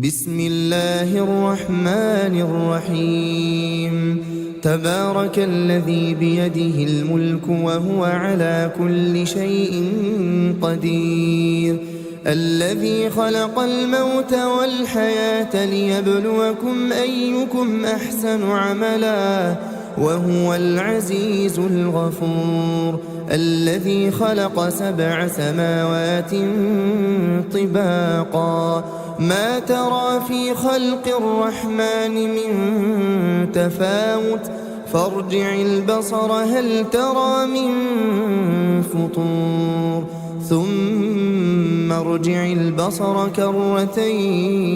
بسم الله الرحمن الرحيم. تبارك الذي بيده الملك وهو على كل شيء قدير، الذي خلق الموت والحياة ليبلوكم أيكم أحسن عملا وهو العزيز الغفور، الذي خلق 7 سماوات طباقا ما ترى في خلق الرحمن من تفاوت فارجع البصر هل ترى من فطور ثم ارجع البصر كرتين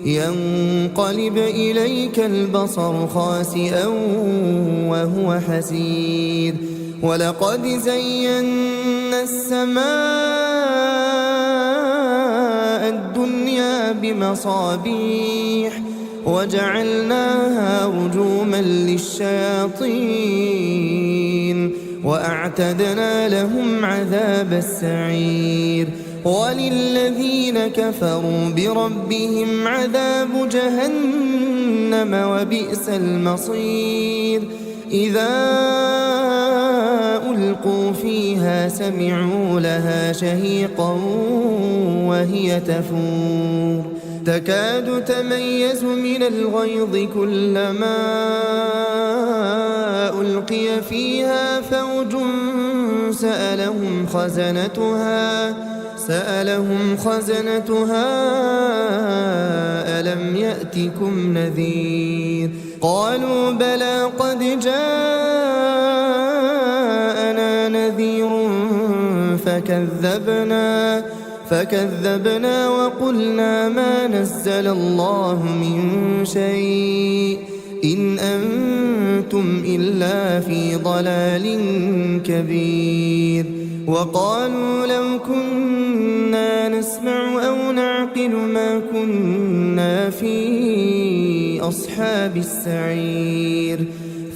ينقلب إليك البصر خاسئا وهو حسير، ولقد زينا السماء الدنيا بمصابيح وجعلناها رجوما للشياطين وأعتدنا لهم عذاب السعير، وللذين كفروا بربهم عذاب جهنم وبئس المصير. إذا ألقوا فيها سمعوا لها شهيقا وهي تفور تكاد تميز من الغيظ كلما ألقي فيها فوج سألهم خزنتها ألم يأتكم نذير؟ قالوا بلى قد جاءنا نذير فكذبنا وقلنا ما نزل الله من شيء إن أنتم إلا في ضلال كبير. وقالوا لو كنا نسمع أو نعقل ما كنا في أصحاب السعير،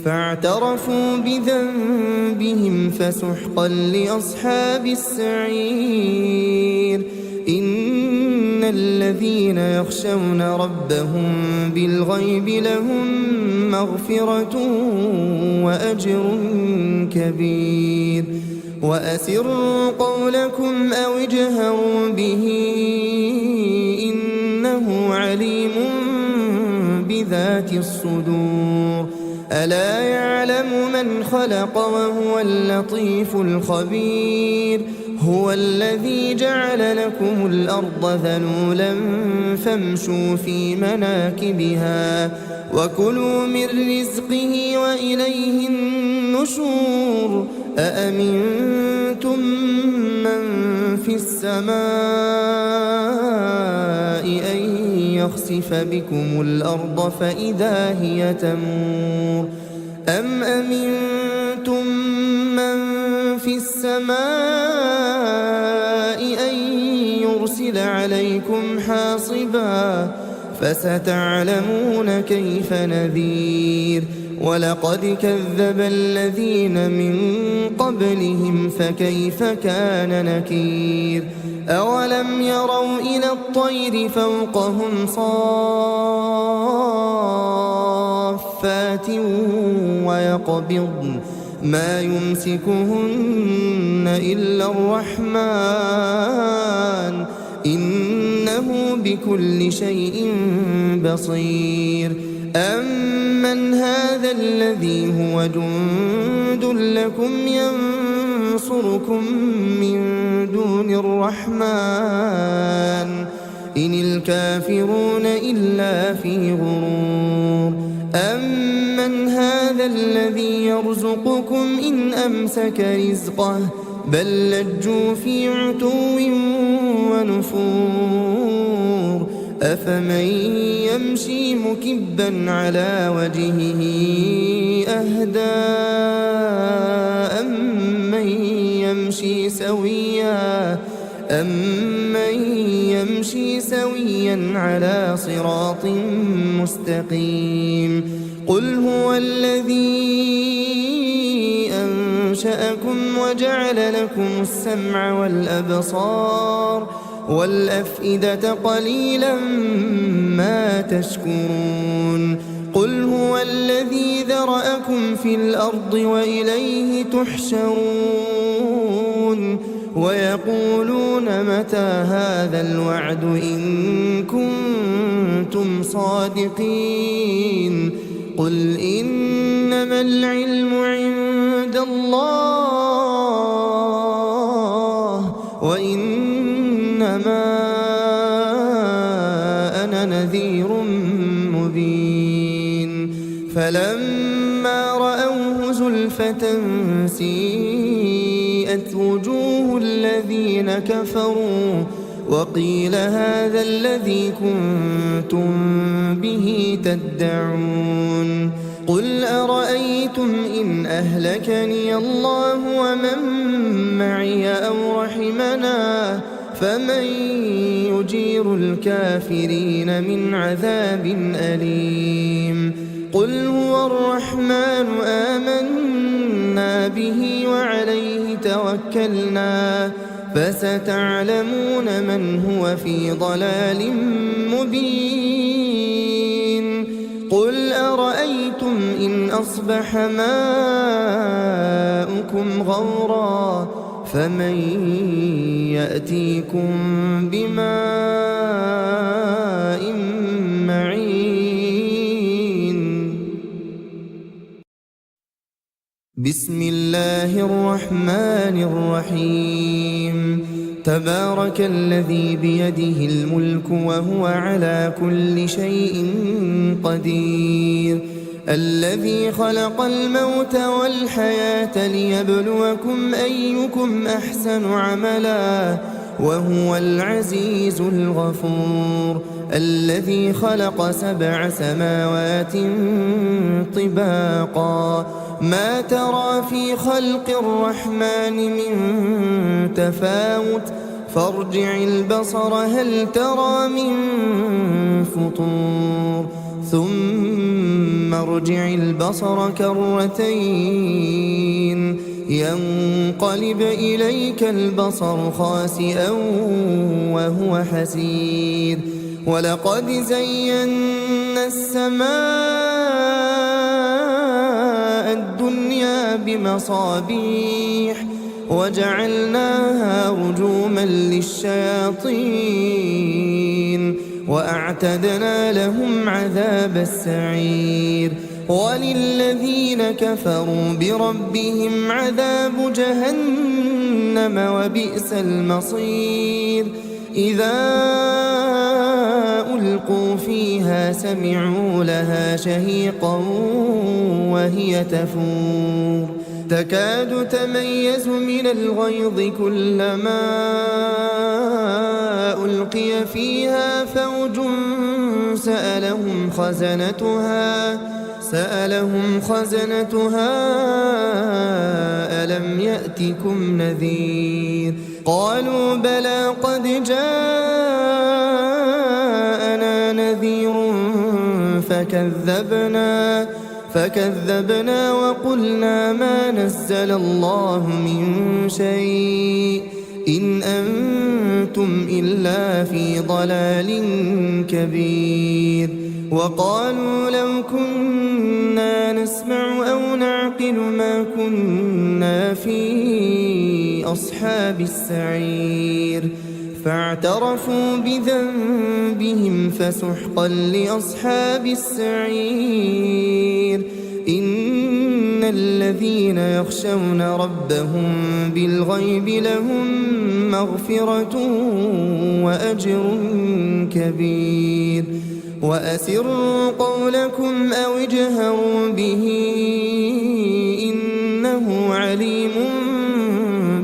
فاعترفوا بذنبهم فسحقا لأصحاب السعير. إن الذين يخشون ربهم بالغيب لهم مغفرة وأجر كبير. وأسروا قولكم أو اجهروا به إنه عليم بذات الصدور. ألا يعلم من خلق وهو اللطيف الخبير. هو الذي جعل لكم الأرض ذلولا فامشوا في مناكبها وكلوا من رزقه وإليه النشور. أأمنتم من في السماء أن يخسف بكم الأرض فإذا هي تمور أم أمنتم من في السماء أن يرسل عليكم حاصبا فستعلمون كيف نذير. ولقد كذب الذين من قبلهم فكيف كان نكير. أولم يروا إلى الطير فوقهم صافات ويقبضن ما يمسكهن إلا الرحمن إنه بكل شيء بصير. أمن هذا الذي هو جند لكم ينصركم من دون الرحمن إن الكافرون إلا في غرور. أمن هذا الذي يرزقكم إن أمسك رزقه بل لجوا في عتو ونفور. أفمن يمشي مكبا على وجهه أهدى أمن يمشي سويا على صراط مستقيم. قل هو الذي أنشأكم وجعل لكم السمع والأبصار والأفئدة قليلا ما تشكرون قل هو الذي ذرأكم في الأرض وإليه تحشرون ويقولون متى هذا الوعد إن كنتم صادقين قل إنما العلم عند الله وإنما أنا نذير مبين فلما رأوه زلفة سيئت وجوه الذين كفروا وقيل هذا الذي كنتم به تدعون قل أرأيتم إن أهلكني الله ومن معي أو رحمنا فمن يجير الكافرين من عذاب أليم قل هو الرحمن آمنا به وعليه توكلنا فستعلمون من هو في ضلال مبين قل أرأيتم إن أصبح ماؤكم غورا فمن يأتيكم بماء معين بسم الله الرحمن الرحيم تبارك الذي بيده الملك وهو على كل شيء قدير الذي خلق الموت والحياة ليبلوكم أيكم أحسن عملا وهو العزيز الغفور الذي خلق 7 سماوات طباقا ما ترى في خلق الرحمن من تفاوت فارجع البصر هل ترى من فطور ثم ارجع البصر كرتين ينقلب إليك البصر خاسئا وهو حسير ولقد زينا السماء الدنيا بمصابيح وجعلناها رجوما للشياطين وأعتدنا لهم عذاب السعير وللذين كفروا بربهم عذاب جهنم وبئس المصير إذا ألقوا فيها سمعوا لها شهيقا وهي تفور تكاد تميز من الغيظ كلما ألقي فيها فوج سألهم خزنتها ألم يأتكم نذير قالوا بلى قد جاءنا نذير فكذبنا وقلنا ما نزل الله من شيء إن أنتم إلا في ضلال كبير وقالوا لو كنا نسمع أو نعقل ما كنا في أصحاب السعير فاعترفوا بذنبهم فسحقا لأصحاب السعير إن الذين يخشون ربهم بالغيب لهم مغفرة وأجر كبير وأسروا قولكم أو اجهروا به إنه عليم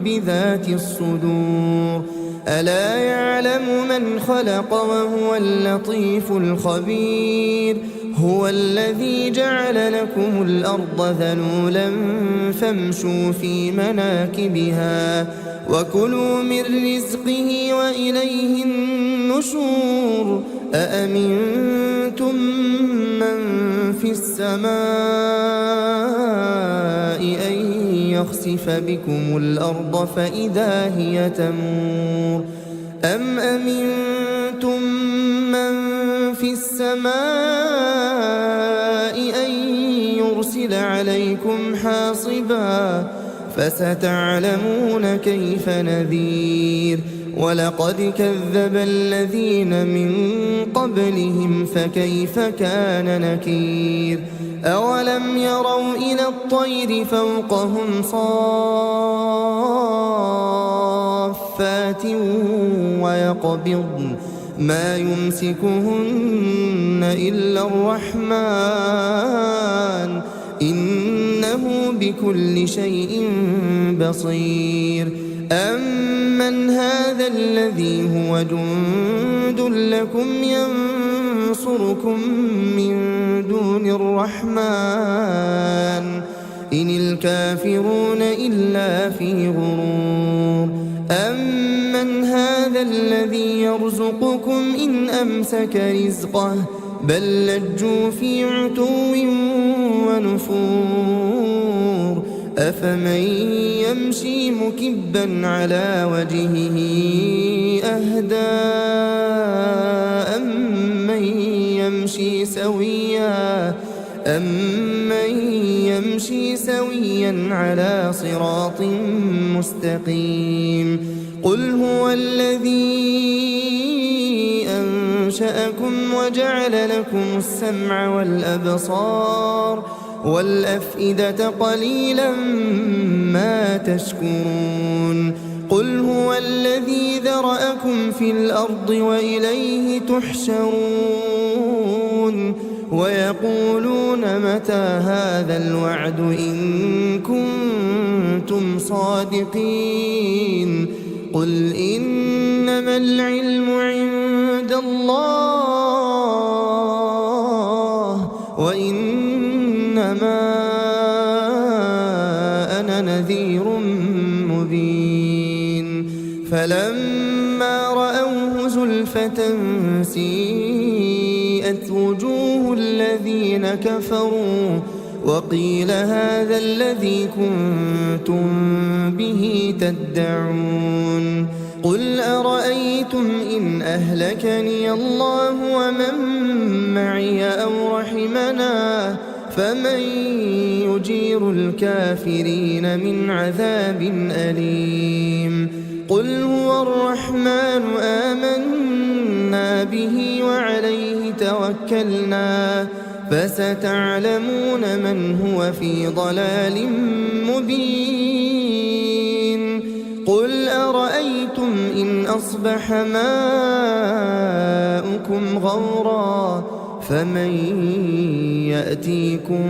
بذات الصدور ألا يعلم من خلق وهو اللطيف الخبير هو الذي جعل لكم الأرض ذلولا فامشوا في مناكبها وكلوا من رزقه وإليه النشور أأمنتم من في السماء أن يخسف بكم الأرض فإذا هي تمور أم أمنتم من في السماء أن يرسل عليكم حاصبا فستعلمون كيف نذير ولقد كذب الذين من قبلهم فكيف كان نكير أولم يروا إلى الطير فوقهم صافات ويقبضن ما يمسكهن إلا الرحمن إنه بكل شيء بصير أمن هذا الذي هو جند لكم ينصركم من دون الرحمن إن الكافرون إلا في غرور أمن هذا الذي يرزقكم إن أمسك رزقه بل لجوا في عتو ونفور أفمن يمشي مكبا على وجهه أهدى أمن يمشي سويا على صراط مستقيم قل هو الذي أنشأكم وجعل لكم السمع والأبصار والأفئدة قليلا ما تشكرون قل هو الذي ذرأكم في الأرض وإليه تحشرون ويقولون متى هذا الوعد إن كنتم صادقين قل إنما العلم عند الله وإنما أنا نذير مبين فلما رأوه زلفة سيئت وجوه الذين كفروا وقيل هذا الذي كنتم به تدعون قل أرأيتم إن أهلكني الله ومن معي أو رحمنا فمن يجير الكافرين من عذاب أليم قل هو الرحمن آمنا به وعليه توكلنا فستعلمون من هو في ضلال مبين قل أرأيتم إن أصبح ماؤكم غورا فمن يأتيكم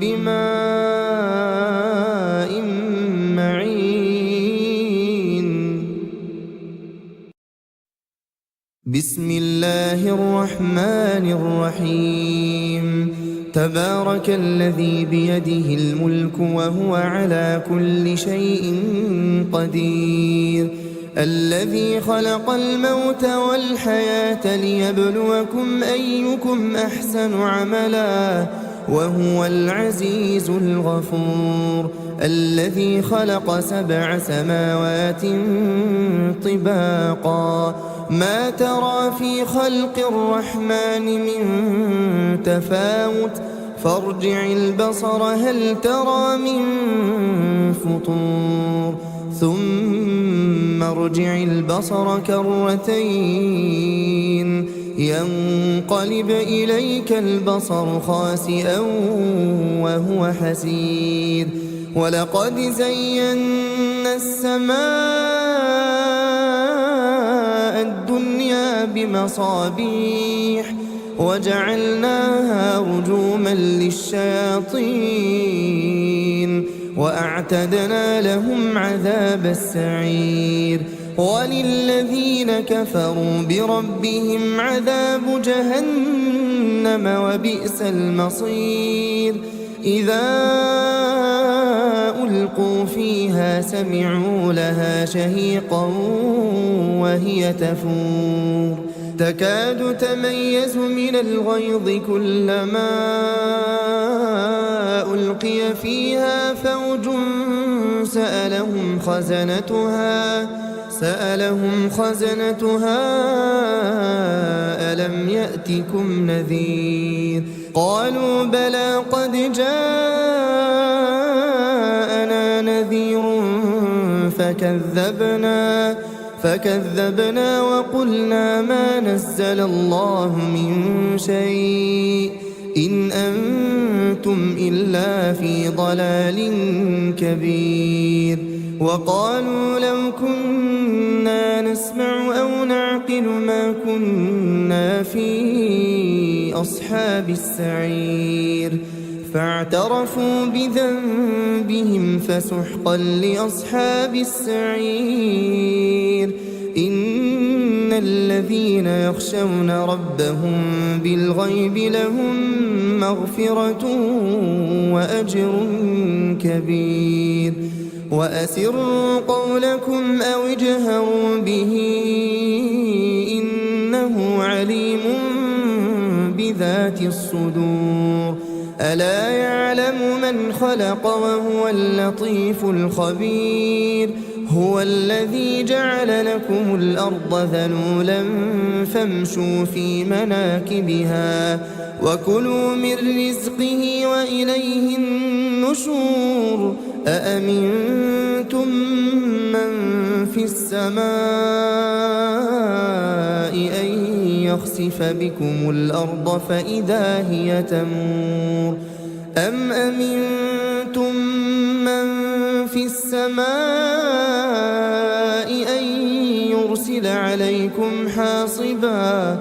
بماء معين بسم الله الرحمن الرحيم تبارك الذي بيده الملك وهو على كل شيء قدير الذي خلق الموت والحياة ليبلوكم أيكم أحسن عملا وهو العزيز الغفور الذي خلق 7 سماوات طباقا ما ترى في خلق الرحمن من تفاوت فارجع البصر هل ترى من فطور ثم ارجع البصر كرتين ينقلب إليك البصر خاسئا وهو حسير ولقد زينا السماء الدنيا بمصابيح وجعلناها رجوما للشياطين وأعتدنا لهم عذاب السعير وللذين كفروا بربهم عذاب جهنم وبئس المصير إذا ألقوا فيها سمعوا لها شهيقا وهي تفور تكاد تميز من الغيظ كلما ألقي فيها فوج سألهم خزنتها ألم يأتكم نذير قالوا بلى قد جاءنا نذير فكذبنا وقلنا ما نزل الله من شيء إن أنتم إلا في ضلال كبير وقالوا لو كنا نسمع أو نعقل ما كنا في أصحاب السعير فاعترفوا بذنبهم فسحقا لأصحاب السعير إن الذين يخشون ربهم بالغيب لهم مغفرة وأجر كبير وأسروا قولكم أو اجهروا به إنه عليم بذات الصدور ألا يعلم من خلق وهو اللطيف الخبير هو الذي جعل لكم الأرض ذلولا فامشوا في مناكبها وكلوا من رزقه وإليه النشور أأمنتم من في السماء أن يخسف بكم الأرض فإذا هي تمور أم أمنتم من في السماء أن يرسل عليكم حاصبا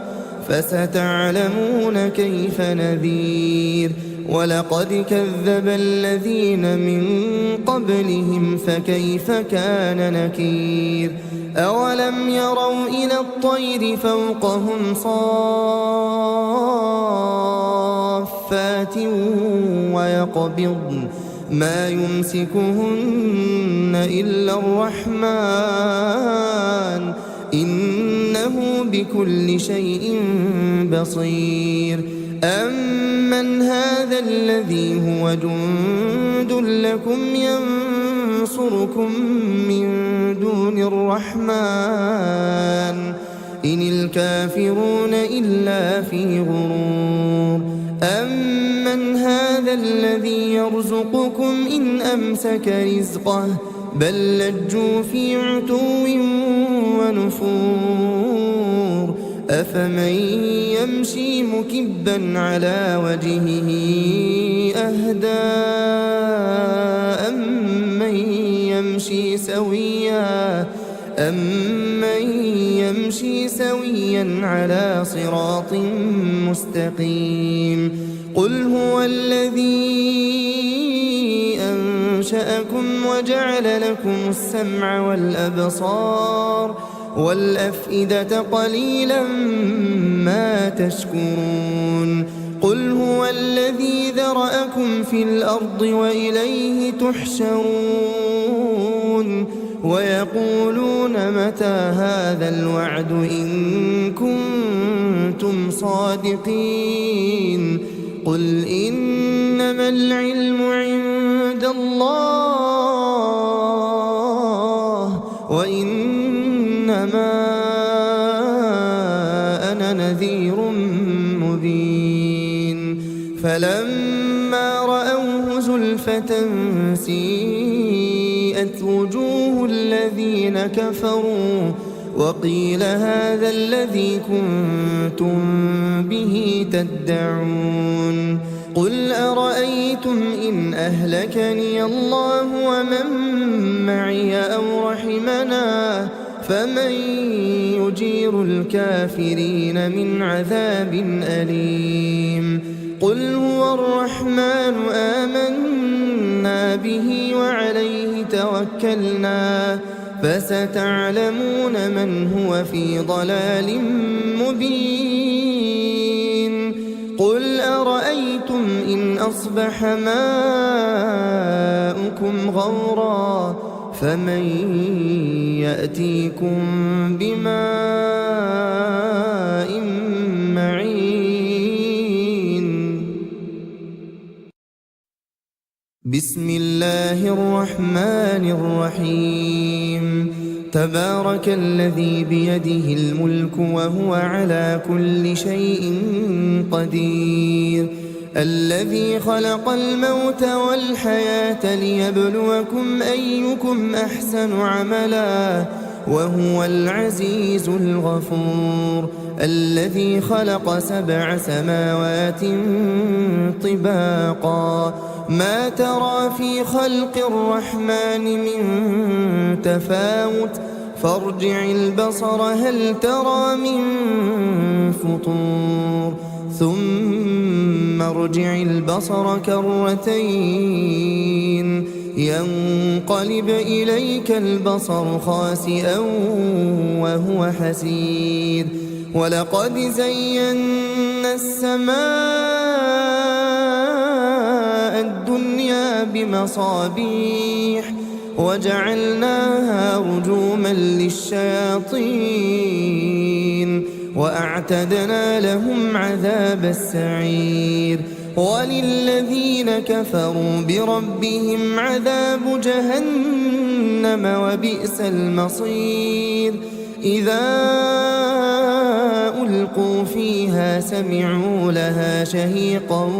فستعلمون كيف نذير ولقد كذب الذين من قبلهم فكيف كان نكير أولم يروا إلى الطير فوقهم صافات ويقبضن ما يمسكهن إلا الرحمن إنه بكل شيء بصير أمن هذا الذي هو جند لكم ينصركم من دون الرحمن إن الكافرون إلا في غرور أمن هذا الذي يرزقكم إن أمسك رزقه بل لجوا في عتو ونفور أفمن يمشي مكبا على وجهه أهدى أمن يمشي سويا على صراط مستقيم قل هو الذي أنشأكم وجعل لكم السمع والأبصار والأفئدة قليلا ما تشكرون قل هو الذي ذرأكم في الأرض وإليه تحشرون ويقولون متى هذا الوعد إن كنتم صادقين قل إنما العلم عند الله وإنما أنا نذير مبين فلما رأوه زلفة سيئت وجوه الذين كفروا وقيل هذا الذي كنتم به تدعون قل أرأيتم إن أهلكني الله ومن معي أو رحمنا فمن يجير الكافرين من عذاب أليم قل هو الرحمن آمنا به وعليه توكلنا فستعلمون من هو في ضلال مبين قل أرأيتم إن أصبح ماؤكم غورا فمن يأتيكم بماء معين بسم الله الرحمن الرحيم تبارك الذي بيده الملك وهو على كل شيء قدير الذي خلق الموت والحياة ليبلوكم أيكم أحسن عملا وهو العزيز الغفور الذي خلق 7 سماوات طباقا ما ترى في خلق الرحمن من تفاوت فارجع البصر هل ترى من فطور ثم ارجع البصر كرتين ينقلب إليك البصر خاسئا وهو حسير ولقد زينا السماء الدنيا بمصابيح وجعلناها رجوما للشياطين وأعتدنا لهم عذاب السعير وللذين كفروا بربهم عذاب جهنم وبئس المصير إذا ألقوا فيها سمعوا لها شهيقا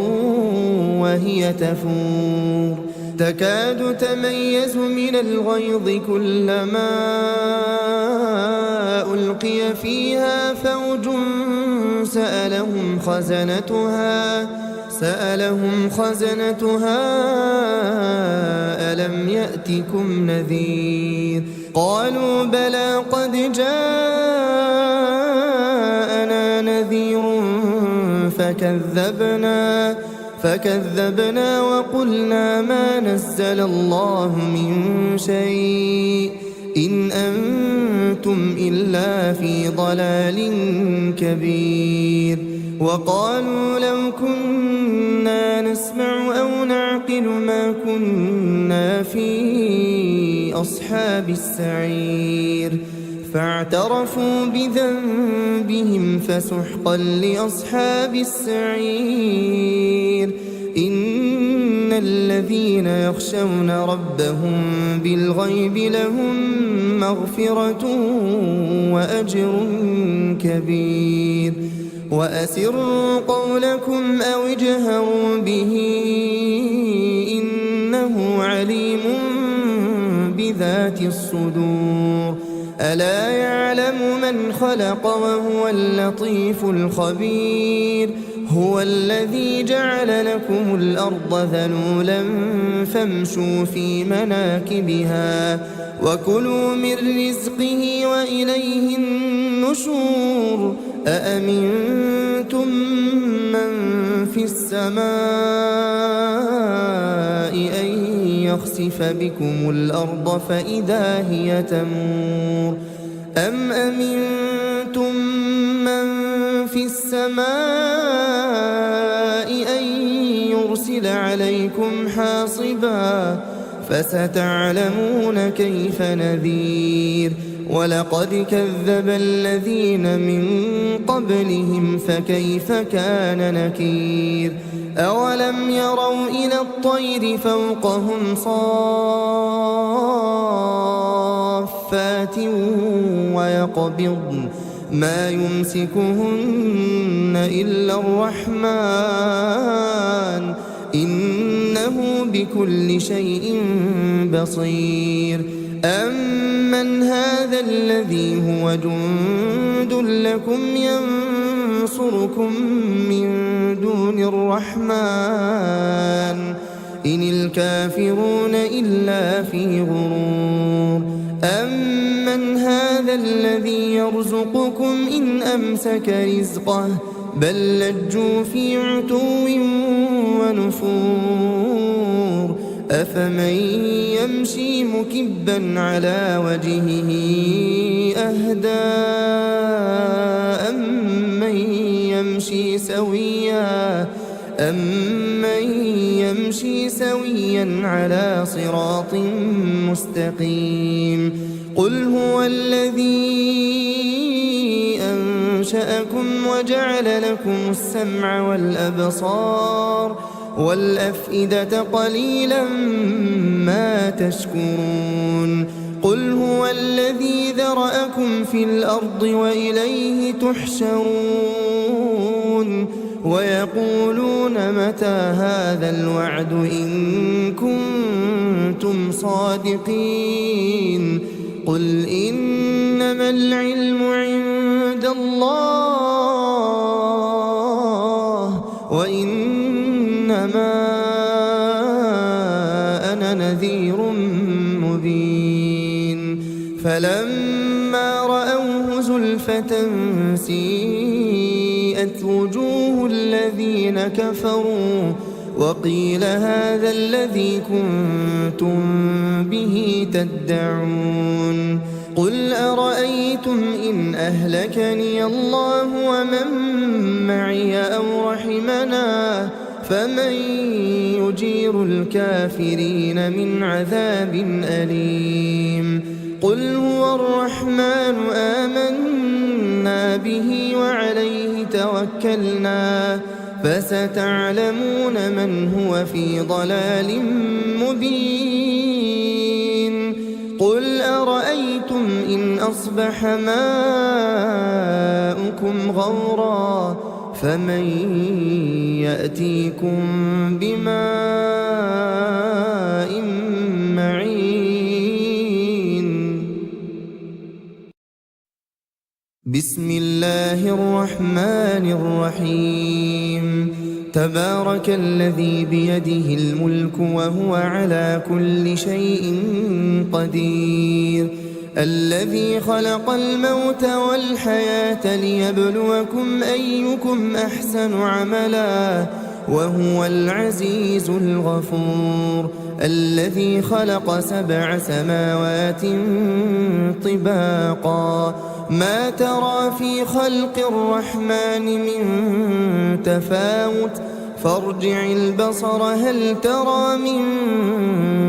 وهي تفور تكاد تميز من الغيظ كلما ألقي فيها فوج سألهم خزنتها ألم يأتكم نذير قالوا بلى قد جاءنا نذير فكذبنا وقلنا ما نزل الله من شيء إن أنتم إلا في ضلال كبير وقالوا لو كنا نسمع أو نعقل ما كنا في أصحاب السعير فاعترفوا بذنبهم فسحقا لأصحاب السعير إن الذين يخشون ربهم بالغيب لهم مغفرة وأجر كبير وأسروا قولكم أو اجهروا به إنه عليم بذات الصدور ألا يعلم من خلق وهو اللطيف الخبير هو الذي جعل لكم الأرض ذلولا فامشوا في مناكبها وكلوا من رزقه وإليه النشور أأمنتم من في السماء أن يخسف بكم الأرض فإذا هي تمور أم أمنتم من في السماء أن يرسل عليكم حاصبا فستعلمون كيف نذير ولقد كذب الذين من قبلهم فكيف كان نكير أولم يروا إلى الطير فوقهم صافات ويقبضن ما يمسكهن إلا الرحمن إنه بكل شيء بصير أمن هذا الذي هو جند لكم ينصركم من دون الرحمن إن الكافرون إلا في غرور أمن هذا الذي يرزقكم إن أمسك رزقه بل لجوا في عتو ونفور أفمن يمشي مكبا على وجهه أهدى أمن يمشي سويا على صراط مستقيم قل هو الذي أنشأكم وجعل لكم السمع والأبصار والأفئدة قليلا ما تشكرون قل هو الذي ذرأكم في الأرض وإليه تحشرون ويقولون متى هذا الوعد إن كنتم صادقين قل إنما العلم عند الله وإنما أنا نذير مبين فلما رأوه زلفة سيئت وجوه الذين كفروا وقيل هذا الذي كنتم به تدعون قل أرأيتم إن أهلكني الله ومن معي أو رحمنا فمن يجير الكافرين من عذاب أليم قل هو الرحمن آمنا به وعليه توكلنا فستعلمون من هو في ضلال مبين قل أرأيتم إن أصبح ماؤكم غورا فمن يأتيكم بماء معين بسم الله الرحمن الرحيم تبارك الذي بيده الملك وهو على كل شيء قدير الذي خلق الموت والحياة ليبلوكم أيكم أحسن عملا وهو العزيز الغفور الذي خلق 7 سماوات طباقا ما ترى في خلق الرحمن من تفاوت فارجع البصر هل ترى من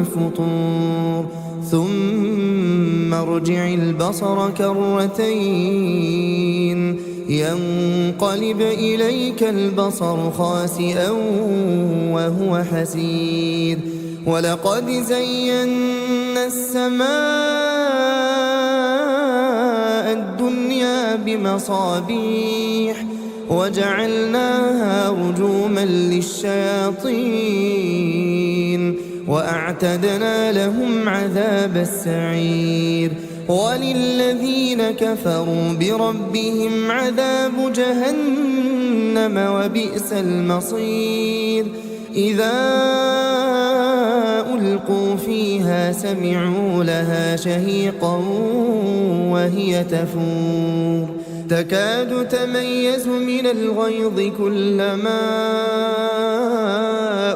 فطور ثم ارجع البصر كرتين ينقلب إليك البصر خاسئا وهو حسير ولقد زينا السماء الدنيا بمصابيح وجعلناها رجوما للشياطين وأعتدنا لهم عذاب السعير وللذين كفروا بربهم عذاب جهنم وبئس المصير إذا ألقوا فيها سمعوا لها شهيقا وهي تفور تكاد تميز من الغيظ كلما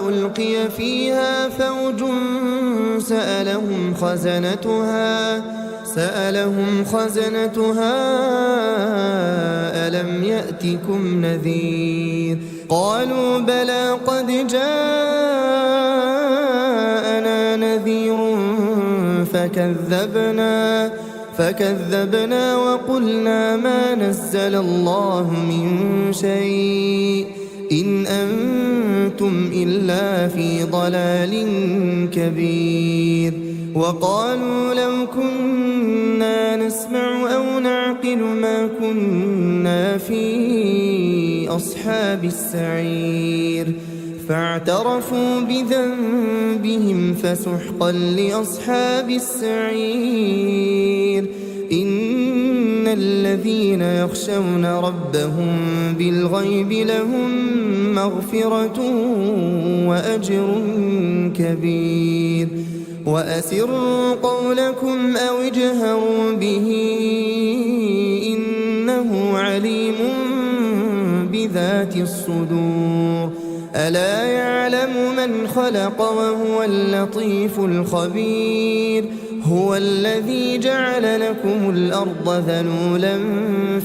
ألقي فيها فوج سألهم خزنتها ألم يأتكم نذير قالوا بلى قد جاءنا نذير فكذبنا وقلنا ما نزل الله من شيء إن أنتم إلا في ضلال كبير وقالوا لو كنا نسمع أو نعقل ما كنا في أصحاب السعير فاعترفوا بذنبهم فسحقا لأصحاب السعير إن الذين يخشون ربهم بالغيب لهم مغفرة وأجر كبير وأسروا قولكم أو اجهروا به إنه عليم بذات الصدور ألا يعلم من خلق وهو اللطيف الخبير هو الذي جعل لكم الأرض ذلولا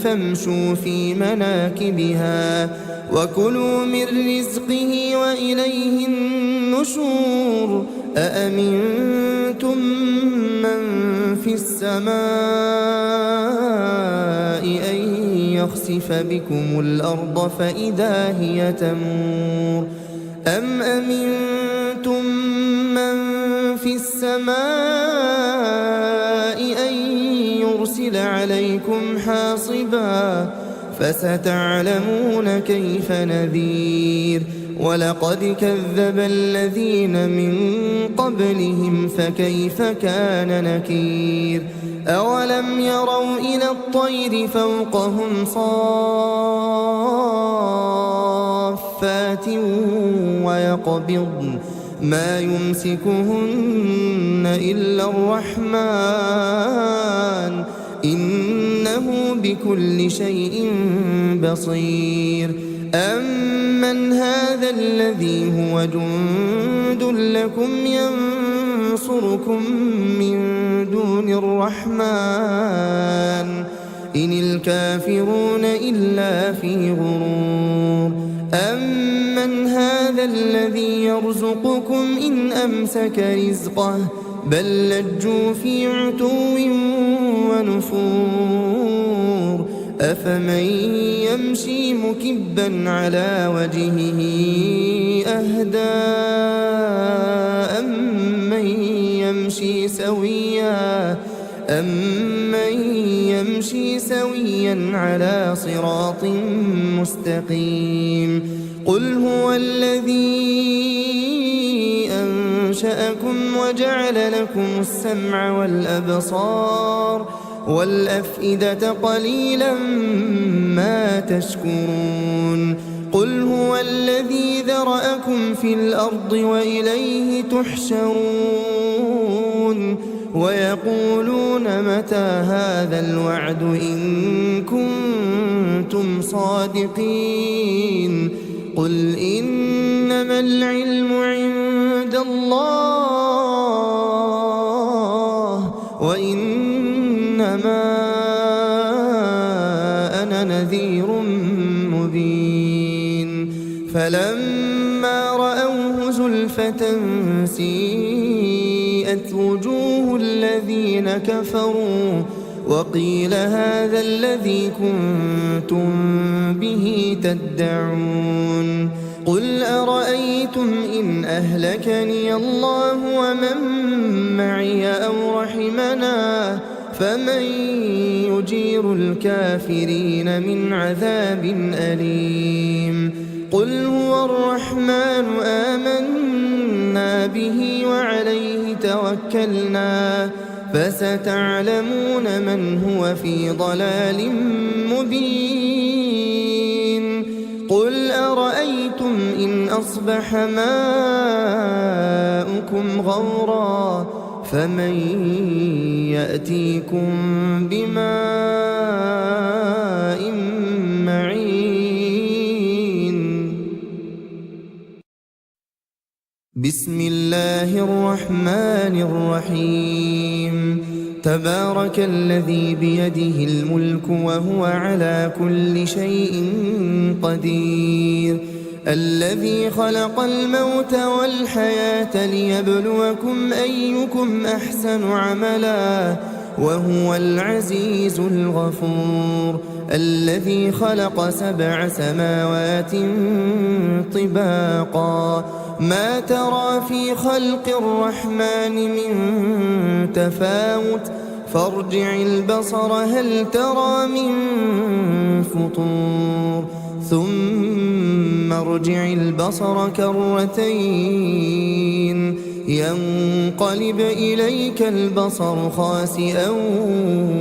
فامشوا في مناكبها وكلوا من رزقه وإليه النشور أأمنتم من في السماء أن يخسف بكم الأرض فإذا هي تمور أم أمنتم من في السماء يرسل عليكم حاصبا فستعلمون كيف نذير ولقد كذب الذين من قبلهم فكيف كان نكير أولم يروا إلى الطير فوقهم صافات ويقبضن ما يمسكهن إلا الرحمن إنه بكل شيء بصير أمن هذا الذي هو جند لكم ينصركم من دون الرحمن إن الكافرون إلا في غرور أمن هذا الذي يرزقكم إن أمسك رزقه بل لجوا في عتو ونفور أفمن يمشي مكبا على وجهه أهدى أمن يمشي سويا على صراط مستقيم قل هو الذي أنشأكم وجعل لكم السمع والأبصار والأفئدة قليلا ما تشكرون قل هو الذي ذرأكم في الأرض وإليه تحشرون ويقولون متى هذا الوعد إن كنتم صادقين قل إنما العلم عند الله وإنما أنا نذير مبين فلما رأوه زلفة سيئت وجوه الذين كفروا وقيل هذا الذي كنتم به تدعون قل أرأيتم إن أهلكني الله ومن معي أو رحمنا فمن يجير الكافرين من عذاب أليم قل هو الرحمن آمنا به وعليه توكلنا فستعلمون من هو في ضلال مبين قل أرأيتم إن أصبح ماؤكم غورا فمن يأتيكم بماء معين بسم الله الرحمن الرحيم تبارك الذي بيده الملك وهو على كل شيء قدير الذي خلق الموت والحياة ليبلوكم أيكم أحسن عملا وهو العزيز الغفور الذي خلق 7 سماوات طباقا ما ترى في خلق الرحمن من تفاوت فارجع البصر هل ترى من فطور ثم ارجع البصر كرتين ينقلب إليك البصر خاسئا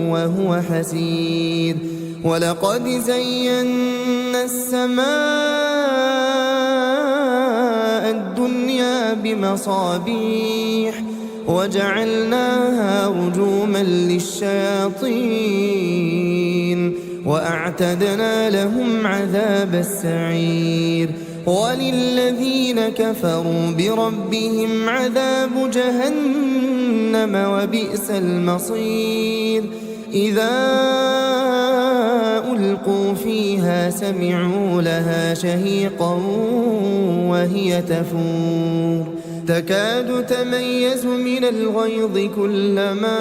وهو حسير ولقد زينا السماء الدنيا بمصابيح وجعلناها رجوما للشياطين وأعتدنا لهم عذاب السعير وللذين كفروا بربهم عذاب جهنم وبئس المصير إذا ألقوا فيها سمعوا لها شهيقا وهي تفور تكاد تميز من الغيظ كلما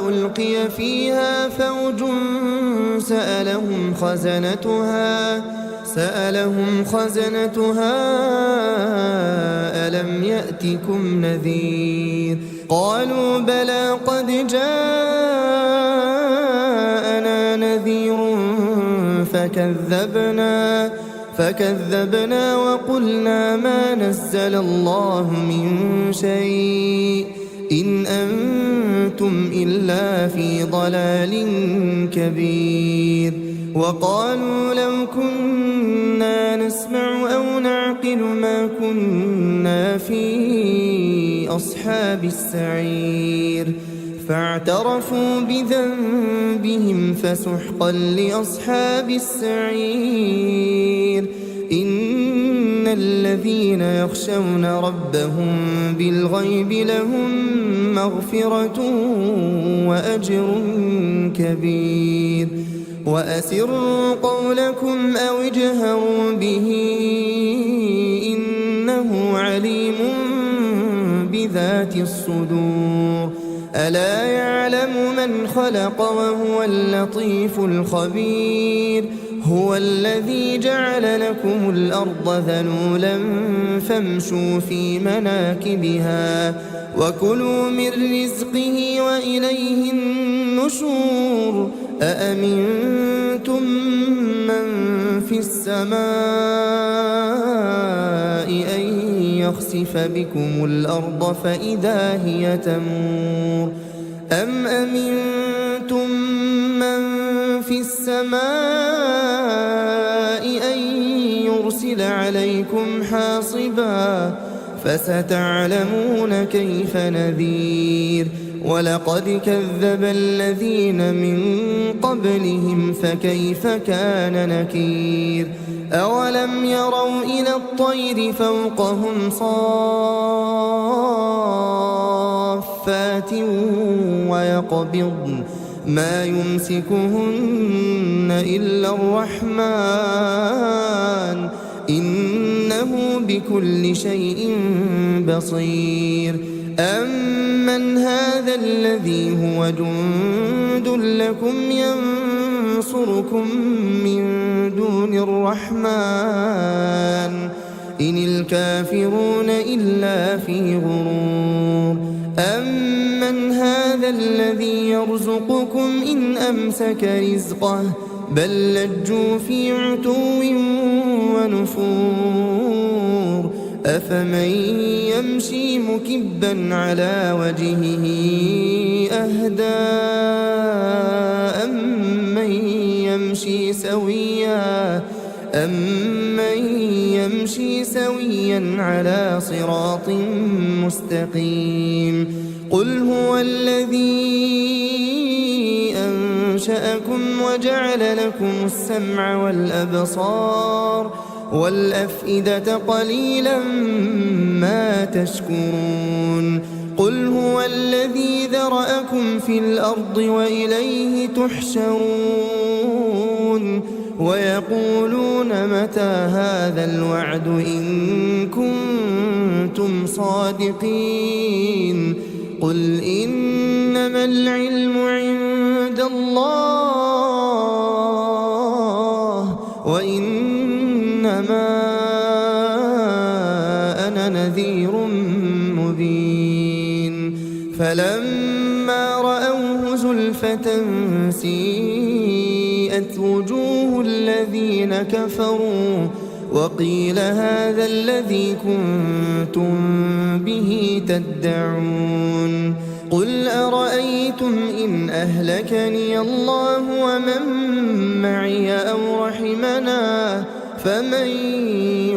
ألقي فيها فوج سألهم خزنتها ألم يأتكم نذير قالوا بلى قد جاء فكذبنا وقلنا ما نزل الله من شيء إن أنتم إلا في ضلال كبير. وقالوا لو كنا نسمع أو نعقل ما كنا في أصحاب السعير. فاعترفوا بذنبهم فسحقا لأصحاب السعير. إن الذين يخشون ربهم بالغيب لهم مغفرة وأجر كبير. وأسروا قولكم أو اجهروا به إنه عليم بذات الصدور. ألا يعلم من خلق وهو اللطيف الخبير. هو الذي جعل لكم الأرض ذلولا فامشوا في مناكبها وكلوا من رزقه وإليه النشور. أأمنتم من في السماء أن يخسف بكم الأرض فإذا هي تمور أم أمنتم من في السماء أن يرسل عليكم حاصبا فستعلمون كيف نذير. ولقد كذب الذين من قبلهم فكيف كان نكير. أولم يروا إلى الطير فوقهم صافات ويقبضن ما يمسكهن إلا الرحمن إنه بكل شيء بصير. أمن هذا الذي هو جند لكم ينصركم من دون الرحمن إن الكافرون إلا في غرور. أمن هذا الذي يرزقكم إن أمسك رزقه بل لجوا في عتو ونفور. أفمن يمشي مكبا على وجهه أهدى أمن يمشي سويا على صراط مستقيم. قل هو الذي أنشأكم وجعل لكم السمع والأبصار والأفئدة قليلا ما تشكرون. قل هو الذي ذرأكم في الأرض وإليه تحشرون. ويقولون متى هذا الوعد إن كنتم صادقين. قل إنما العلم عند الله وإنما أنا نذير مبين. فلما رأوه زلفة سيئت وجوه الذين كفروا وقيل هذا الذي كنتم به تدعون. قل أرأيتم إن أهلكني الله ومن معي أو رحمنا فمن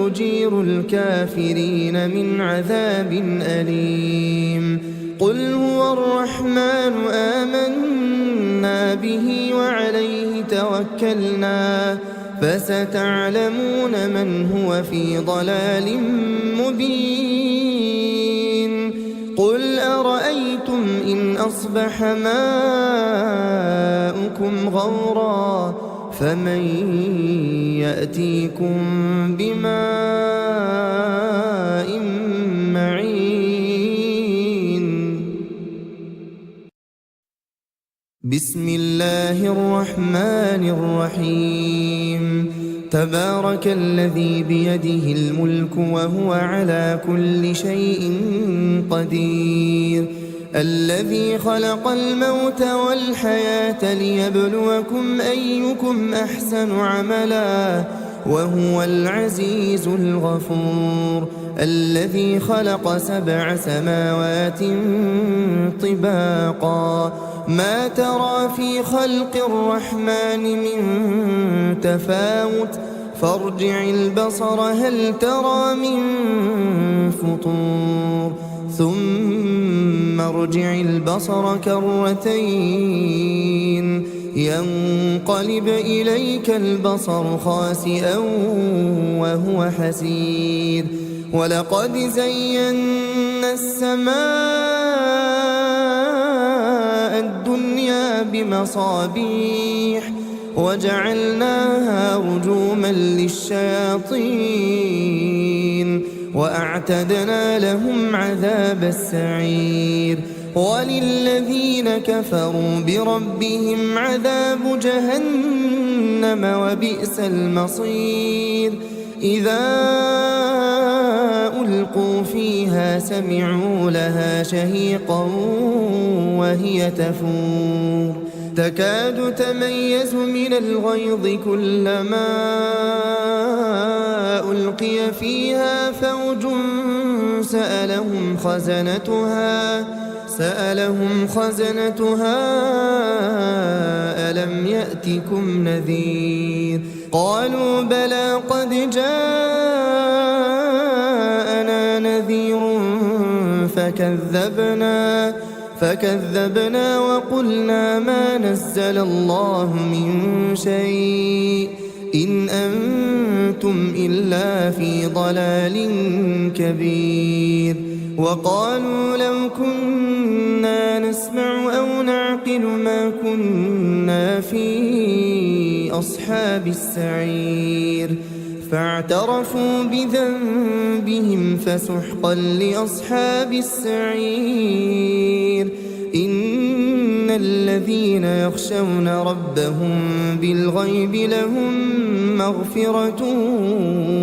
يجير الكافرين من عذاب أليم. قل هو الرحمن آمنا به وعليه توكلنا فستعلمون من هو في ضلال مبين. قل أرأيتم إن أصبح ماؤكم غورا فمن يأتيكم بماء معين. بسم الله الرحمن الرحيم. تبارك الذي بيده الملك وهو على كل شيء قدير الذي خلق الموت والحياة ليبلوكم أيكم أحسن عملا وهو العزيز الغفور الذي خلق 7 سماوات طباقا ما ترى في خلق الرحمن من تفاوت فارجع البصر هل ترى من فطور ثم ارجع البصر كرتين ينقلب إليك البصر خاسئا وهو حسير ولقد زينا السماء الدنيا بمصابيح وجعلناها رجوما للشياطين وأعتدنا لهم عذاب السعير وللذين كفروا بربهم عذاب جهنم وبئس المصير إذا ألقوا فيها سمعوا لها شهيقا وهي تفور تكاد تميز من الغيظ كلما ألقي فيها فوج سألهم خزنتها ألم يأتكم نذير قالوا بلى قد جاءنا نذير فكذبنا وقلنا ما نزل الله من شيء إن أنتم إلا في ضلال كبير وقالوا لو كنا نسمع أو نعقل ما كنا في أصحاب السعير فاعترفوا بذنبهم فسحقا لأصحاب السعير إن الذين يخشون ربهم بالغيب لهم مغفرة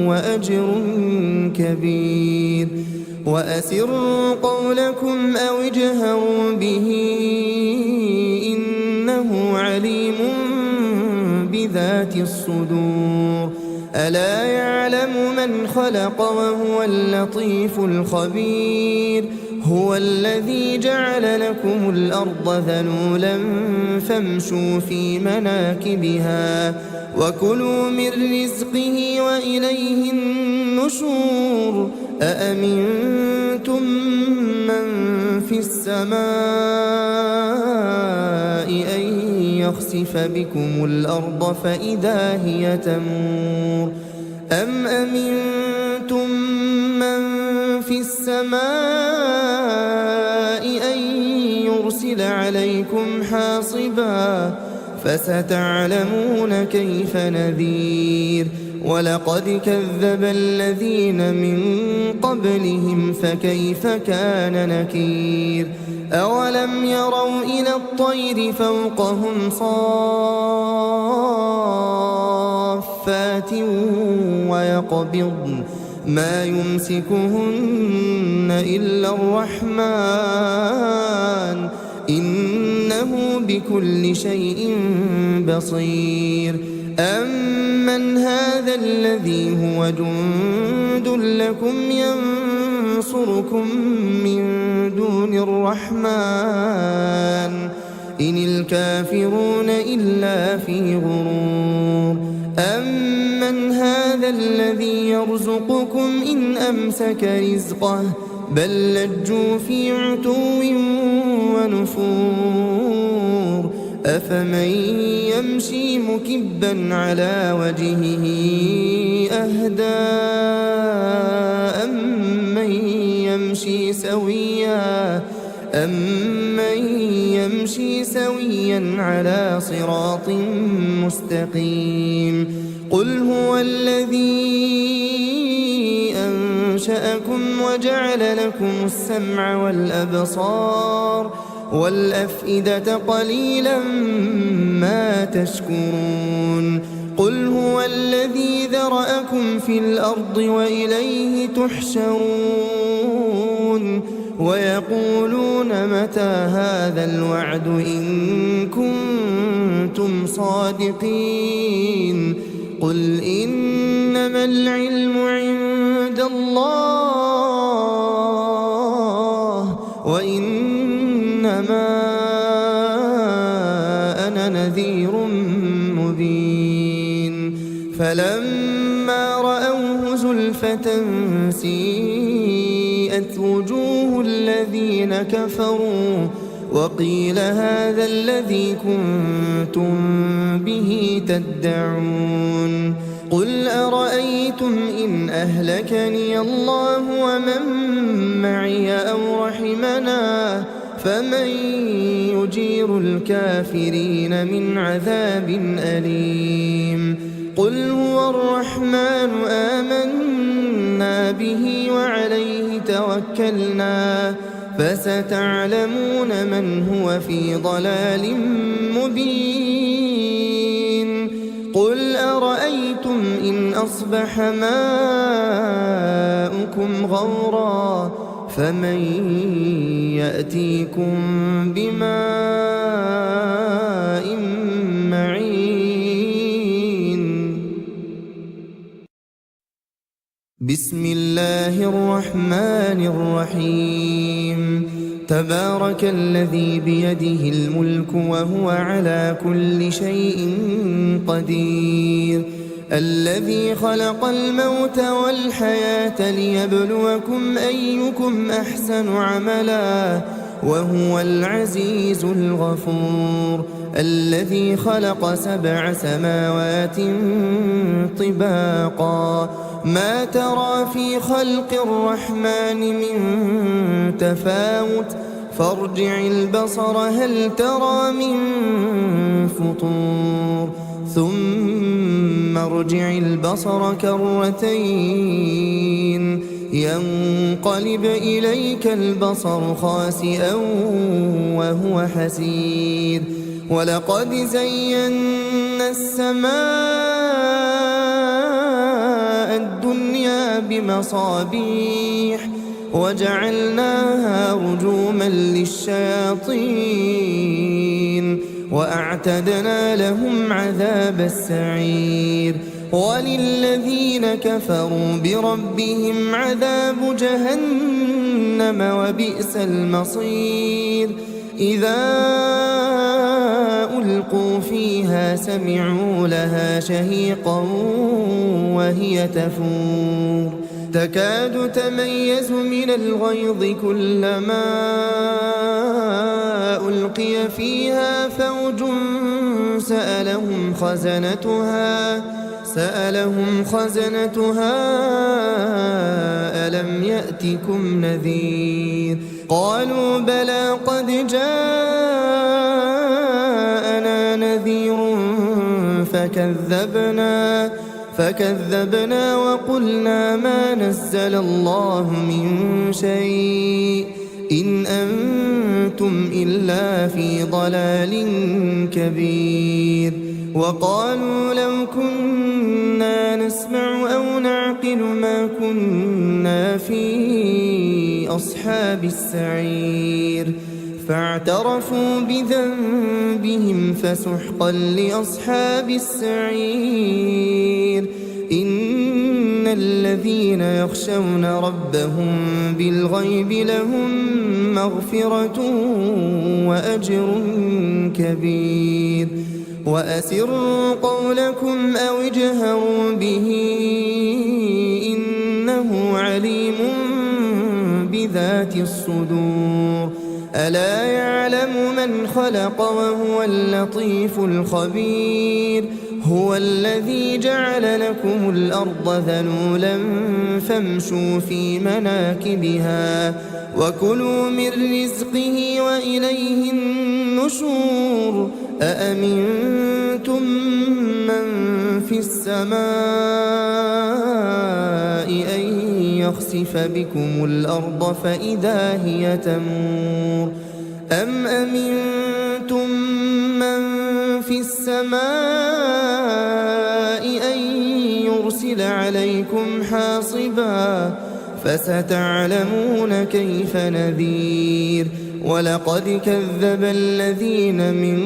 وأجر كبير وأسروا قولكم أو اجهروا به إنه عليم بذات الصدور ألا يعلم من خلق وهو اللطيف الخبير هو الذي جعل لكم الأرض ذلولا فامشوا في مناكبها وكلوا من رزقه وإليه النشور أأمنتم من في السماء أن يخسف بكم الأرض فإذا هي تمور أم أمنتم من في السماء أن يرسل عليكم حاصبا فستعلمون كيف نذير ولقد كذب الذين من قبلهم فكيف كان نكير أولم يروا إلى الطير فوقهم صافات ويقبضن ما يمسكهن إلا الرحمن إنه بكل شيء بصير أمن هذا الذي هو جند لكم ينصركم من دون الرحمن إن الكافرون إلا في غرور أمن هذا الذي يرزقكم إن أمسك رزقه بل لجوا في عتو ونفور أفمن يمشي مكبا على وجهه أهدى أمن يمشي سويا على صراط مستقيم قل هو الذي أنشأكم وجعل لكم السمع والأبصار والأفئدة قليلا ما تشكرون قل هو الذي ذرأكم في الأرض وإليه تحشرون ويقولون متى هذا الوعد إن كنتم صادقين قل إنما العلم عند الله وإنما أنا نذير مبين فلما رأوه زلفة سيئت وجوه الذين كفروا وقيل هذا الذي كنتم به تدعون قل أرأيتم إن أهلكني الله ومن معي أو رحمنا فمن يجير الكافرين من عذاب أليم قل هو الرحمن آمنا به وعليه توكلنا فستعلمون من هو في ضلال مبين قل أرأيتم إن أصبح ماؤكم غورا فمن يأتيكم بماء معين بسم الله الرحمن الرحيم تبارك الذي بيده الملك وهو على كل شيء قدير الذي خلق الموت والحياة ليبلوكم أيكم أحسن عملا وهو العزيز الغفور الذي خلق 7 سماوات طباقا ما ترى في خلق الرحمن من تفاوت فارجع البصر هل ترى من فطور ثم ارجع البصر كرتين ينقلب إليك البصر خاسئا وهو حسير ولقد زينا السماء الدنيا بمصابيح وجعلناها رجوما للشياطين وأعتدنا لهم عذاب السعير وللذين كفروا بربهم عذاب جهنم وبئس المصير إذا ألقوا فيها سمعوا لها شهيقا وهي تفور تكاد تميز من الغيظ كلما ألقي فيها فوج سألهم خزنتها ألم يأتكم نذير قالوا بلى قد جاءنا نذير فكذبنا وقلنا ما نزل الله من شيء إن أنتم إلا في ضلال كبير وقالوا لو كنا نسمع أو نعقل ما كنا في أصحاب السعير فاعترفوا بذنبهم فسحقا لأصحاب السعير إن الذين يخشون ربهم بالغيب لهم مغفرة وأجر كبير وأسروا قولكم أو اجهروا به إنه عليم بذات الصدور ألا يعلم من خلق وهو اللطيف الخبير هو الذي جعل لكم الأرض ذلولا فامشوا في مناكبها وكلوا من رزقه وإليه النشور أأمنتم من في السماء أن يخسف بكم الأرض فإذا هي تمور أم أمنتم من في السماء يرسل عليكم حاصبا فستعلمون كيف نذير ولقد كذب الذين من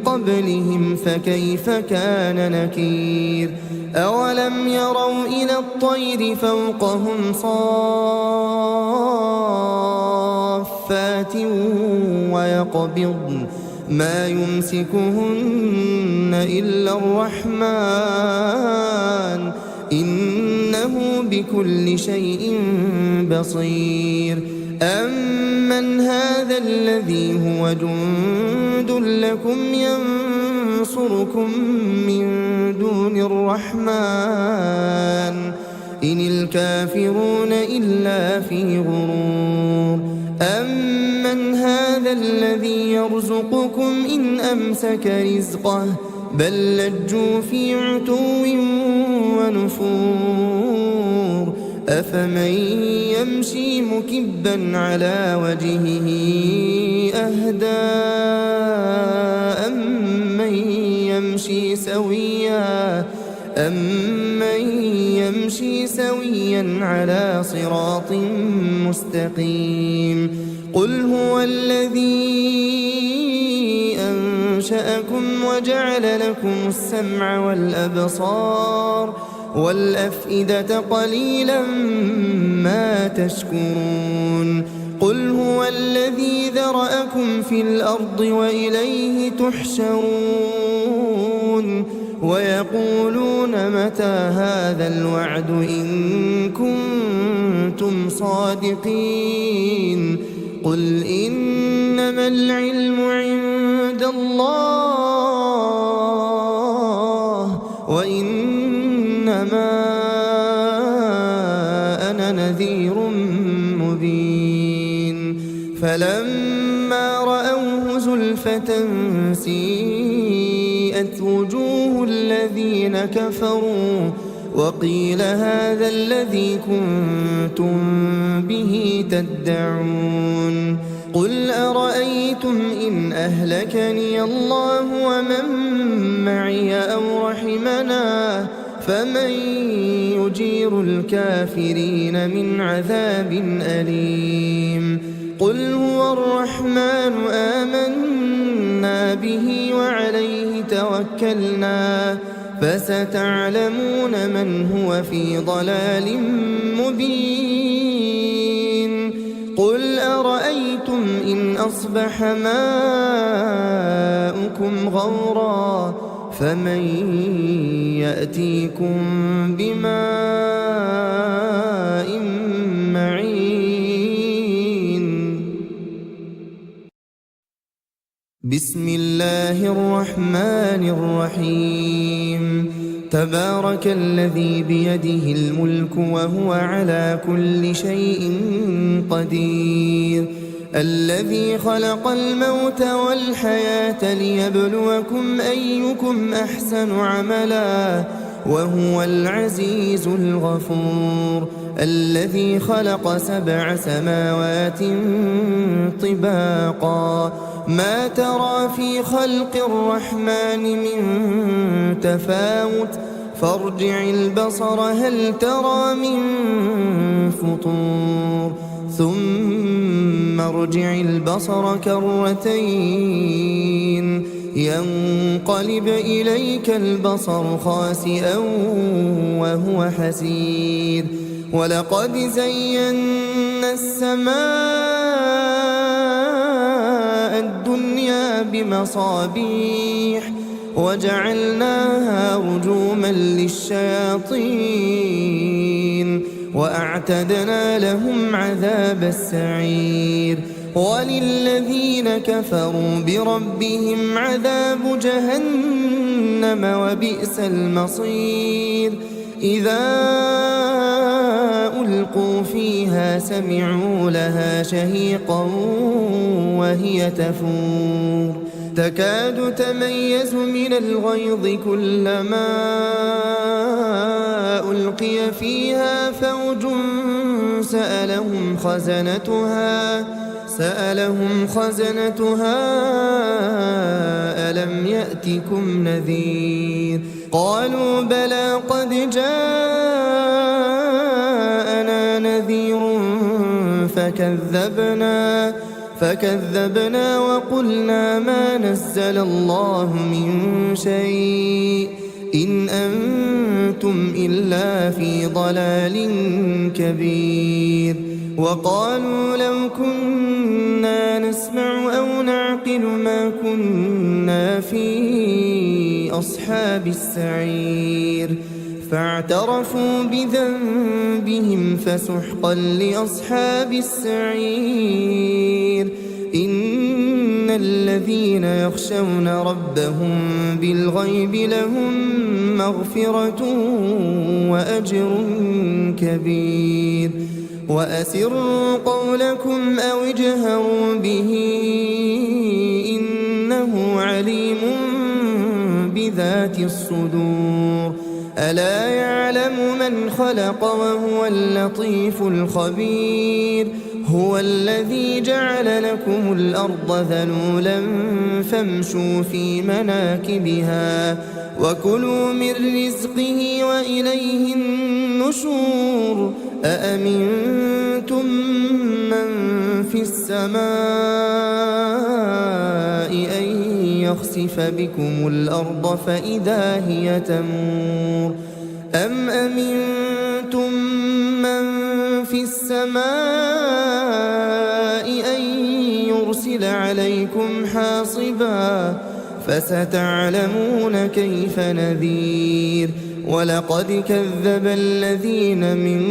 قبلهم فكيف كان نكير أولم يروا إلى الطير فوقهم صافات ويقبضن ما يمسكهن إلا الرحمن إنه بكل شيء بصير أمن هذا الذي هو جند لكم ينصركم من دون الرحمن إن الكافرون إلا في غرور أمن هذا الذي يرزقكم إن أمسك رزقه بل لجوا في عتو ونفور أفمن يمشي مكبا على وجهه أهدى أمن يمشي سويا على صراط مستقيم قل هو الذي أنشأكم وجعل لكم السمع والأبصار والأفئدة قليلا ما تشكرون قل هو الذي ذرأكم في الأرض وإليه تحشرون ويقولون متى هذا الوعد إن كنتم صادقين قل إنما العلم عند الله وإنما أنا نذير مبين فلما رأوه زلفة سيئت وجوه الذين كفروا وقيل هذا الذي كنتم به تدعون قل أرأيتم إن أهلكني الله ومن معي أو رحمنا فمن يجير الكافرين من عذاب أليم قل هو الرحمن آمنا به وعليه توكلنا فستعلمون من هو في ضلال مبين قل أرأيتم إن أصبح ماؤكم غورا فمن يأتيكم بماء معين بسم الله الرحمن الرحيم تبارك الذي بيده الملك وهو على كل شيء قدير الذي خلق الموت والحياة ليبلوكم أيكم أحسن عملا وهو العزيز الغفور الذي خلق 7 سماوات طباقا ما ترى في خلق الرحمن من تفاوت فارجع البصر هل ترى من فطور ثم ارجع البصر كرتين ينقلب إليك البصر خاسئا وهو حسير ولقد زينا السماء الدنيا بمصابيح وجعلناها رجوما للشياطين وأعتدنا لهم عذاب السعير وللذين كفروا بربهم عذاب جهنم وبئس المصير إذا ألقوا فيها سمعوا لها شهيقا وهي تفور تكاد تميز من الغيظ كلما ألقي فيها فوج سألهم خزنتها ألم يأتكم نذير قالوا بلى قد جاء فكذبنا وقلنا ما نزل الله من شيء إن أنتم إلا في ضلال كبير. وقالوا لو كنا نسمع أو نعقل ما كنا في أصحاب السعير. فاعترفوا بذنبهم فسحقا لأصحاب السعير. إن الذين يخشون ربهم بالغيب لهم مغفرة وأجر كبير. وأسروا قولكم أو اجهروا به إنه عليم بذات الصدور. ألا يعلم من خلق وهو اللطيف الخبير. هو الذي جعل لكم الأرض ذلولا فامشوا في مناكبها وكلوا من رزقه وإليه النشور. أأمنتم من في السماء أن يخسف بكم الأرض فإذا هي تمور أم أمنتم من في السماء أن يرسل عليكم حاصبا فستعلمون كيف نذير. ولقد كذب الذين من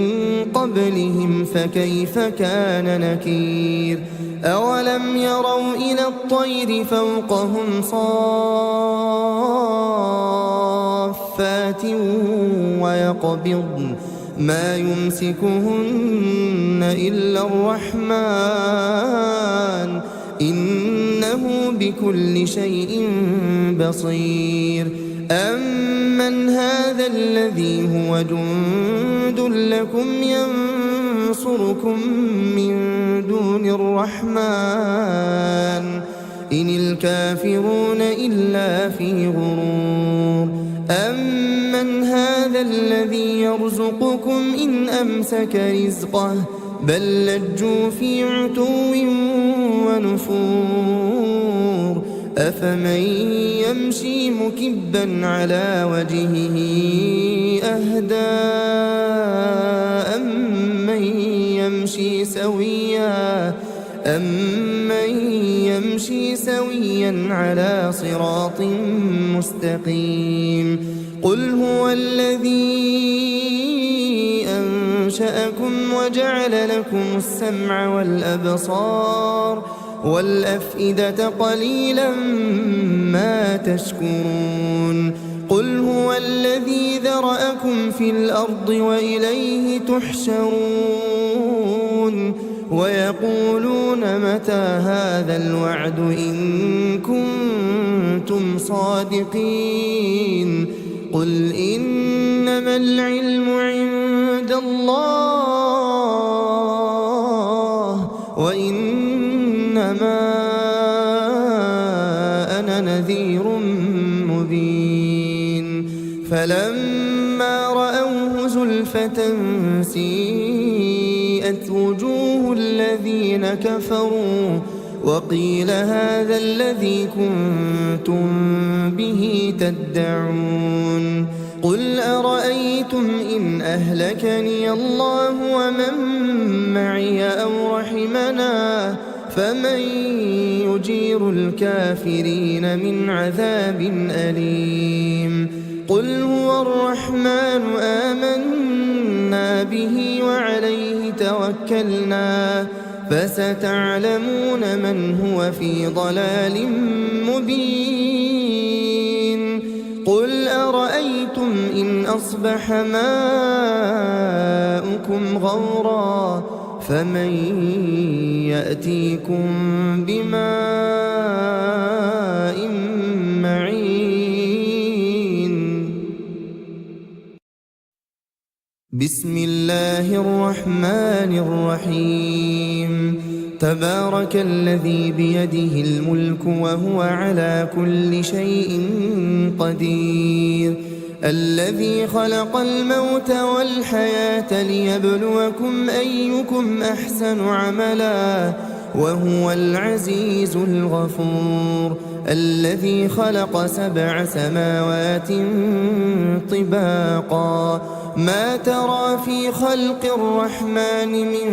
قبلهم فكيف كان نكير. أولم يروا إلى الطير فوقهم صافات ويقبضن ما يمسكهن إلا الرحمن إنه بكل شيء بصير. أمن هذا الذي هو جند لكم ينصركم من دون الرحمن إن الكافرون إلا في غرور. أمن هذا الذي يرزقكم إن أمسك رزقه بل لجوا في عتو ونفور. أفمن يمشي مكبا على وجهه أهدى أمن يمشي سويا على صراط مستقيم. قل هو الذي أنشأكم وجعل لكم السمع والأبصار والأفئدة قليلا ما تشكرون. قل هو الذي ذرأكم في الأرض وإليه تحشرون. ويقولون متى هذا الوعد إن كنتم صادقين. قل إنما العلم عند الله وإنما أنا نذير مبين. فلما رأوه زلفة سيئت وجوه الذين كفروا وقيل هذا الذي كنتم به تدعون. قل أرأيتم إن أهلكني الله ومن معي أو رحمنا فمن يجير الكافرين من عذاب أليم. قل هو الرحمن آمنا به وعليه توكلنا فستعلمون من هو في ضلال مبين. قل أرأيتم إن أصبح ماؤكم غورا فمن يأتيكم بماء معين. بسم الله الرحمن الرحيم. تبارك الذي بيده الملك وهو على كل شيء قدير. الذي خلق الموت والحياة ليبلوكم أيكم أحسن عملا وهو العزيز الغفور الذي خلق 7 سماوات طباقا ما ترى في خلق الرحمن من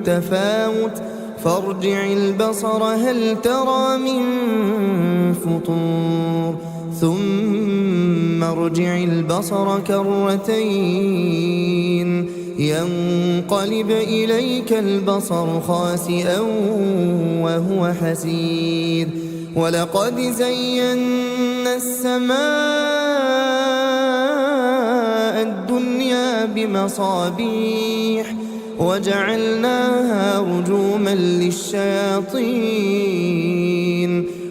تفاوت فارجع البصر هل ترى من فطور ثم ارجع البصر كرتين ينقلب إليك البصر خاسئا وهو حسير ولقد زينا السماء الدنيا بمصابيح وجعلناها رجوما للشياطين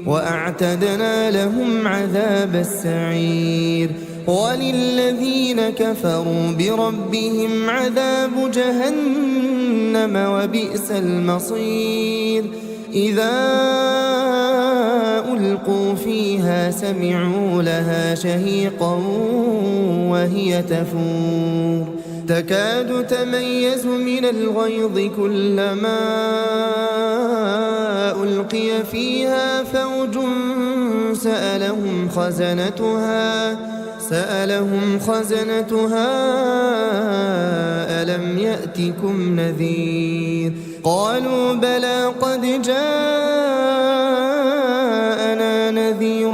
وأعتدنا لهم عذاب السعير وللذين كفروا بربهم عذاب جهنم وبئس المصير إذا ألقوا فيها سمعوا لها شهيقا وهي تفور تكاد تميز من الغيظ كلما ألقي فيها فوج سألهم خزنتها ألم يأتكم نذير قالوا بلى قد جاءنا نذير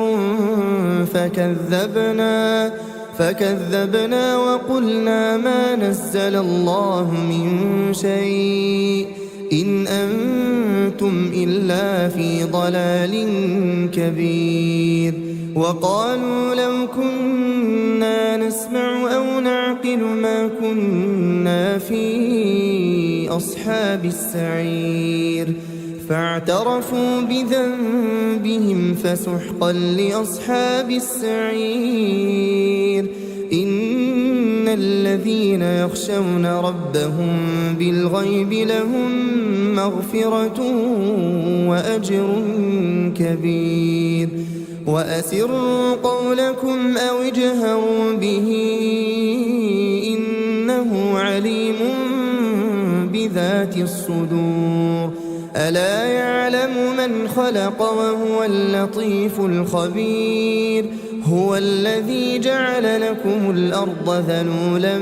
فكذبنا وقلنا ما نزل الله من شيء إن أنتم إلا في ضلال كبير وقالوا لو كنا نسمع أو نعقل ما كنا في أصحاب السعير فاعترفوا بذنبهم فسحقا لأصحاب السعير إن الذين يخشون ربهم بالغيب لهم مغفرة وأجر كبير وأسروا قولكم أو اجهروا به إنه عليم بذات الصدور ألا يعلم من خلق وهو اللطيف الخبير هو الذي جعل لكم الأرض ذلولا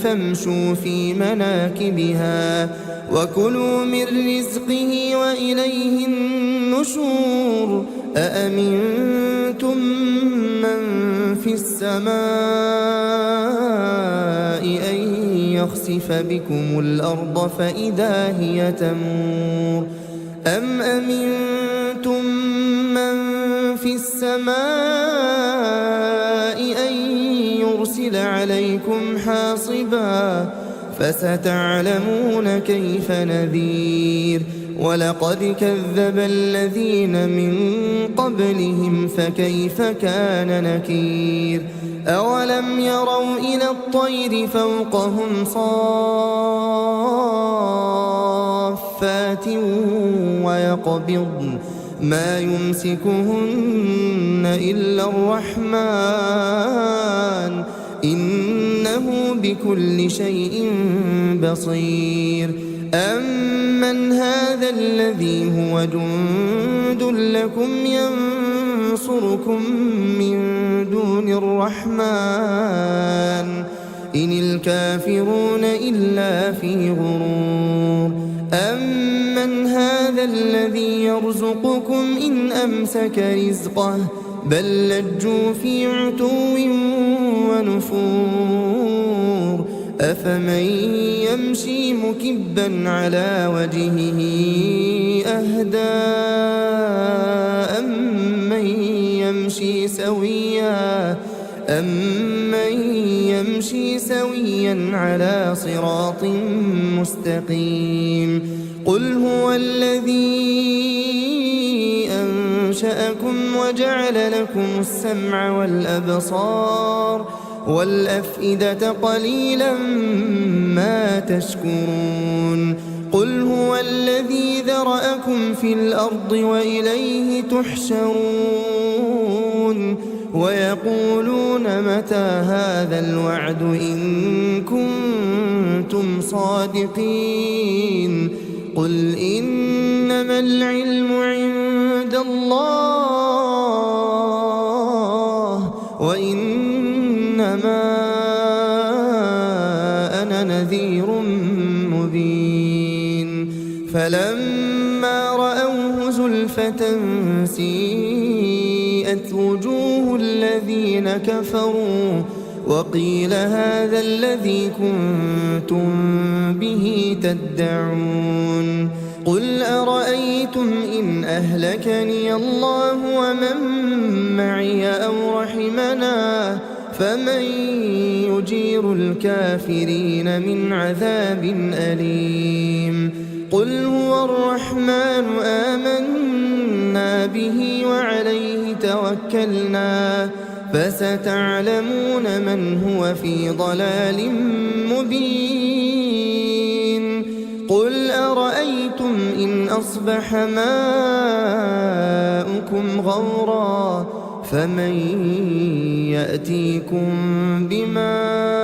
فامشوا في مناكبها وكلوا من رزقه وإليه النشور أأمنتم من في السماء أن يخسف بكم الأرض فإذا هي تمور أم أمنتم من في السماء أن يرسل عليكم حاصبا فستعلمون كيف نذير ولقد كذب الذين من قبلهم فكيف كان نكير أولم يروا إلى الطير فوقهم صافات ويقبضن ما يمسكهن إلا الرحمن إنه بكل شيء بصير أمن هذا الذي هو جند لكم ينصركم من دون الرحمن إن الكافرون إلا في غرور أمن هذا الذي يرزقكم إن أمسك رزقه بل لجوا في عتو ونفور أفمن يمشي مكبا على وجهه أهدى أمن يمشي سويا على صراط مستقيم قل هو الذي أنشأكم وجعل لكم السمع والأبصار والأفئدة قليلا ما تشكرون قل هو الذي ذرأكم في الأرض وإليه تحشرون ويقولون متى هذا الوعد إن كنتم صادقين قل إنما العلم عند الله وإنما أنا نذير مبين فلما رأوه زلفة سيئت وجوه الذين كفروا وقيل هذا الذي كنتم به تدعون قل أرأيتم إن أهلكني الله ومن معي أو رحمنا فمن يجير الكافرين من عذاب أليم قل هو الرحمن آمنا به وعليه توكلنا فستعلمون من هو في ضلال مبين قل أرأيتم إن أصبح ماؤكم غورا فمن يأتيكم بماء